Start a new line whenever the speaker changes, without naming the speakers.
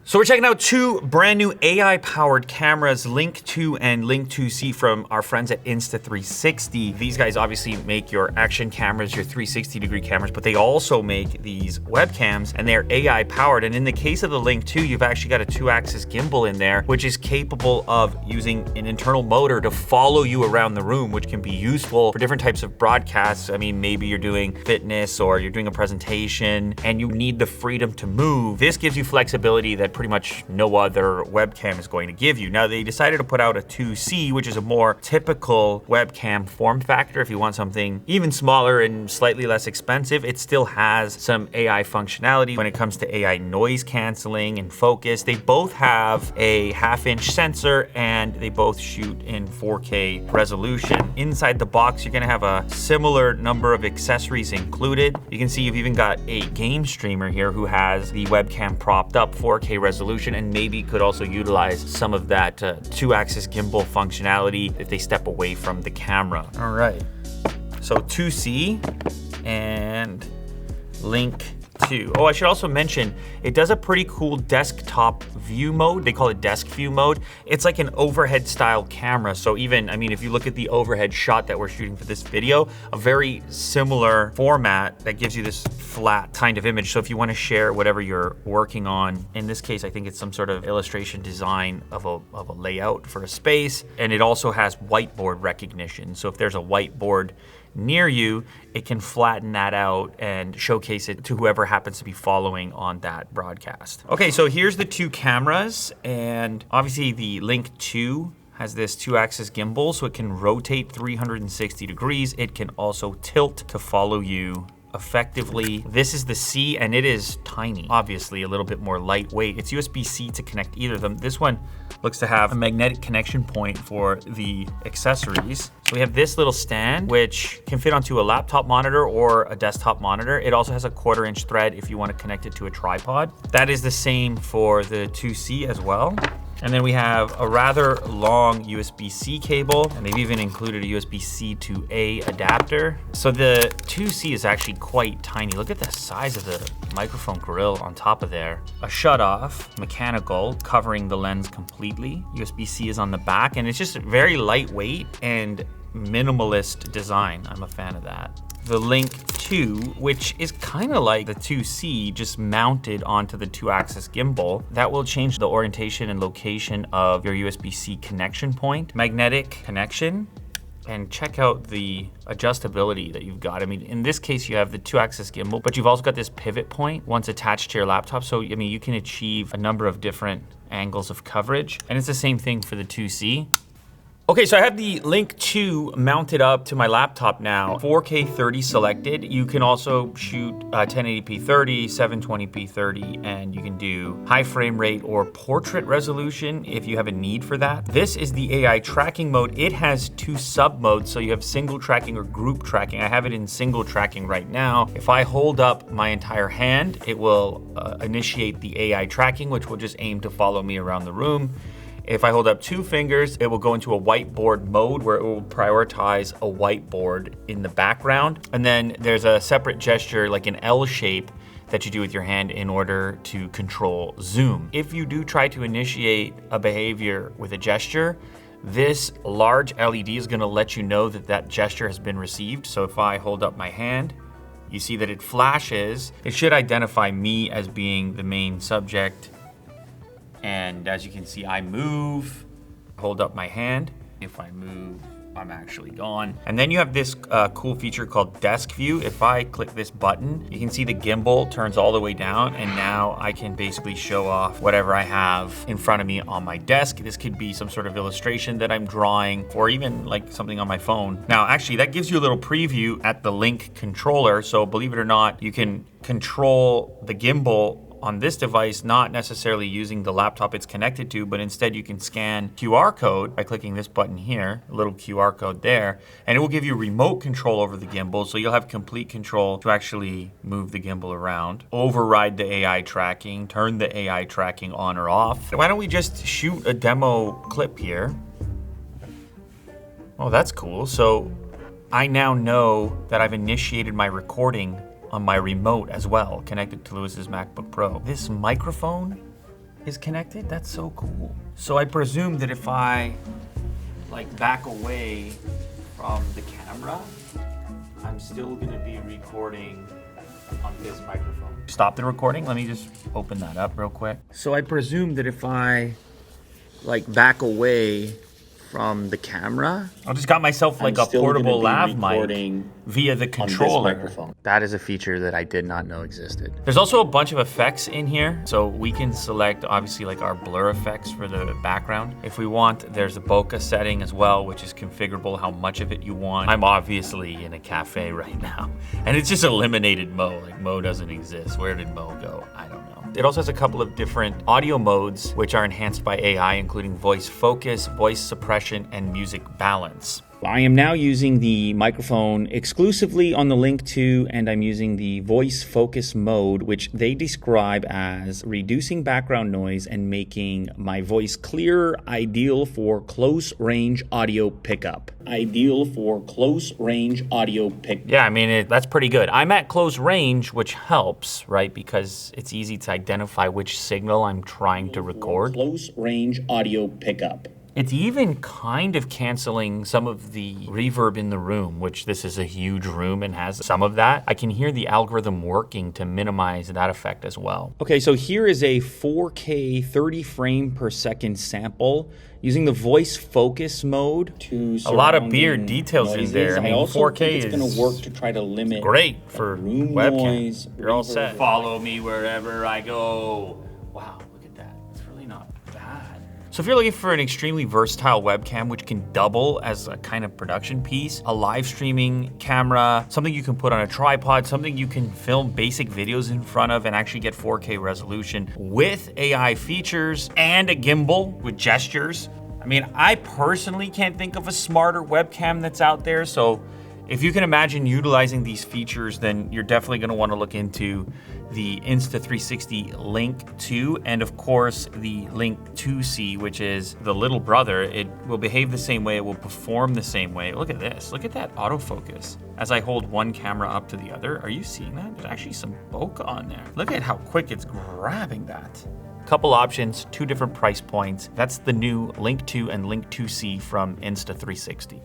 So we're checking out two brand new AI-powered cameras, Link 2 and Link 2C from our friends at Insta360. These guys obviously make your action cameras, your 360-degree cameras, but they also make these webcams, and they're AI-powered. And in the case of the Link 2, you've actually got a 2-axis gimbal in there, which is capable of using an internal motor to follow you around the room, which can be useful for different types of broadcasts. I mean, maybe you're doing fitness or you're doing a presentation and you need the freedom to move. This gives you flexibility that pretty much no other webcam is going to give you. Now, they decided to put out a 2C, which is a more typical webcam form factor. If you want something even smaller and slightly less expensive, it still has some AI functionality when it comes to AI noise canceling and focus. They both have a 1/2-inch sensor and they both shoot in 4K resolution. Inside the box, you're gonna have a similar number of accessories included. You can see you've even got a game streamer here who has the webcam propped up, 4K resolution, and maybe could also utilize some of that 2-axis gimbal functionality if they step away from the camera. All right, so 2C and Link 2. Oh, I should also mention, it does a pretty cool desktop view mode. They call it desk view mode. It's like an overhead style camera. So even, I mean, if you look at the overhead shot that we're shooting for this video, a very similar format that gives you this flat kind of image. So if you want to share whatever you're working on, in this case, I think it's some sort of illustration design of a layout for a space. And it also has whiteboard recognition. So if there's a whiteboard near you, it can flatten that out and showcase it to whoever happens to be following on that broadcast. Okay, so here's the two cameras, and obviously the Link 2 has this 2-axis gimbal, so it can rotate 360 degrees. It can also tilt to follow you effectively. This is the C, and it is tiny, obviously a little bit more lightweight. It's USB-C to connect either of them. This one looks to have a magnetic connection point for the accessories. So we have this little stand, which can fit onto a laptop monitor or a desktop monitor. It also has a 1/4-inch thread if you want to connect it to a tripod. That is the same for the 2C as well. And then we have a rather long USB-C cable, and they've even included a USB-C to A adapter. So the 2C is actually quite tiny. Look at the size of the microphone grill on top of there. A shut-off, mechanical, covering the lens completely. USB-C is on the back, and it's just very lightweight and minimalist design. I'm a fan of that. The Link 2, which is kind of like the 2C, just mounted onto the 2-axis gimbal. That will change the orientation and location of your USB-C connection point. Magnetic connection, and check out the adjustability that you've got. I mean, in this case, you have the 2-axis gimbal, but you've also got this pivot point once attached to your laptop. So, I mean, you can achieve a number of different angles of coverage, and it's the same thing for the 2C. Okay, so I have the Link 2 mounted up to my laptop now. 4K 30 selected. You can also shoot 1080p 30, 720p 30, and you can do high frame rate or portrait resolution if you have a need for that. This is the AI tracking mode. It has 2 sub modes, so you have single tracking or group tracking. I have it in single tracking right now. If I hold up my entire hand, it will initiate the AI tracking, which will just aim to follow me around the room. If I hold up 2 fingers, it will go into a whiteboard mode where it will prioritize a whiteboard in the background. And then there's a separate gesture, like an L shape, that you do with your hand in order to control zoom. If you do try to initiate a behavior with a gesture, this large LED is gonna let you know that that gesture has been received. So if I hold up my hand, you see that it flashes. It should identify me as being the main subject. And as you can see, I move, hold up my hand. If I move, I'm actually gone. And then you have this cool feature called desk view. If I click this button, you can see the gimbal turns all the way down, and now I can basically show off whatever I have in front of me on my desk. This could be some sort of illustration that I'm drawing, or even like something on my phone. Now, actually, that gives you a little preview at the Link controller. So believe it or not, you can control the gimbal on this device, not necessarily using the laptop it's connected to, but instead you can scan QR code by clicking this button here, a little QR code there, and it will give you remote control over the gimbal, so you'll have complete control to actually move the gimbal around, override the AI tracking, turn the AI tracking on or off. Why don't we just shoot a demo clip here? Oh, that's cool. So I now know that I've initiated my recording on my remote as well, connected to Lewis's MacBook Pro. This microphone is connected. That's so cool. So I presume that if I like back away from the camera, I'm still gonna be recording on this microphone. Stop the recording. Let me just open that up real quick. So I presume that if I like back away from the camera, I just got myself like a portable lav mic via the controller. That is a feature that I did not know existed. There's also a bunch of effects in here. So we can select obviously like our blur effects for the background. If we want, there's a bokeh setting as well, which is configurable how much of it you want. I'm obviously in a cafe right now and it's just eliminated Mo. Like Mo doesn't exist. Where did Mo go? I don't know. It also has a couple of different audio modes, which are enhanced by AI, including voice focus, voice suppression, and music balance. I am now using the microphone exclusively on the Link 2, and I'm using the voice focus mode, which they describe as reducing background noise and making my voice clearer, ideal for close range audio pickup. Ideal for close range audio pickup. Yeah, I mean, that's pretty good. I'm at close range, which helps, right? Because it's easy to identify which signal I'm trying to record. Close range audio pickup. It's even kind of canceling some of the reverb in the room, which this is a huge room and has some of that. I can hear the algorithm working to minimize that effect as well. Okay, so here is a 4K 30 frame per second sample using the voice focus mode to a lot of beard details noises in there. I mean, 4K is going to work to try to limit great for room webcam. Noise, you're all set. Follow me wherever I go. Wow, look at that. It's really not bad. So if you're looking for an extremely versatile webcam, which can double as a kind of production piece, a live streaming camera, something you can put on a tripod, something you can film basic videos in front of and actually get 4K resolution with AI features and a gimbal with gestures. I mean, I personally can't think of a smarter webcam that's out there. So if you can imagine utilizing these features, then you're definitely gonna wanna look into the Insta360 Link 2, and of course the Link 2C, which is the little brother. It will behave the same way, it will perform the same way. Look at this, look at that autofocus. As I hold one camera up to the other, are you seeing that? There's actually some bokeh on there. Look at how quick it's grabbing that. Couple options, 2 different price points. That's the new Link 2 and Link 2C from Insta360.